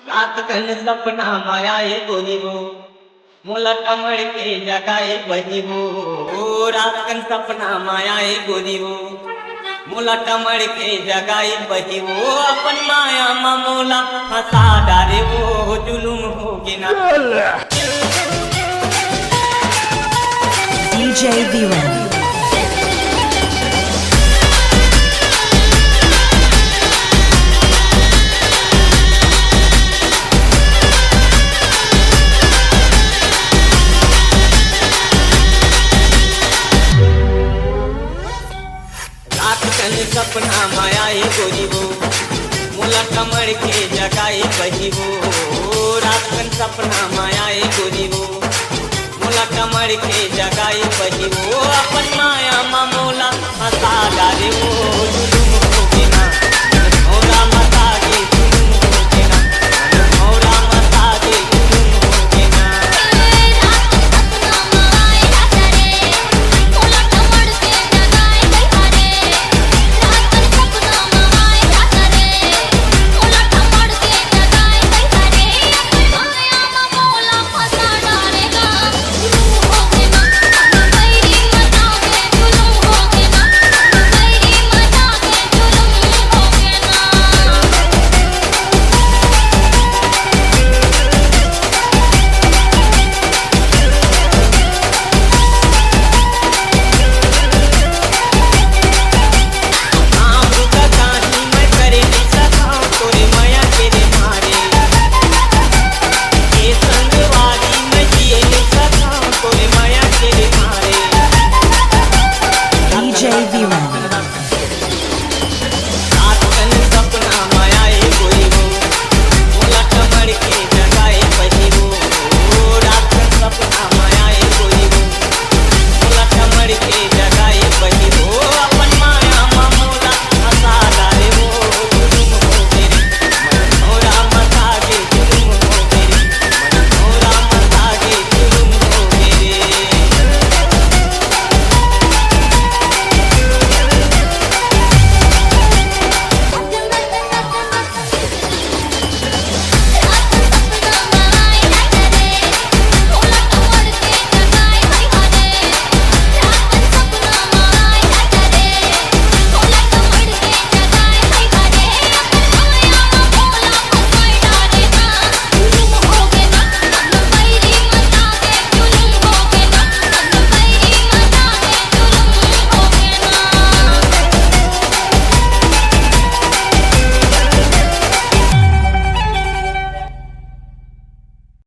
रात कन सपना माया ये गोरी वो मोला कमर के जगाए बही वो। रात कन सपना माया ये गोरी वो मोला कमर के जगाए बही वो। अपन माया मा मोला फंसा डारे वो जुलुम हो गिना। DJ V1 सपना माया ये गोरी वो मोला कमर के जगाए बही वो। रात कन सपना माया ये गोरी वो मोला कमर के जगाए बही वो। अपन माया मा मोला फंसा डारे वो।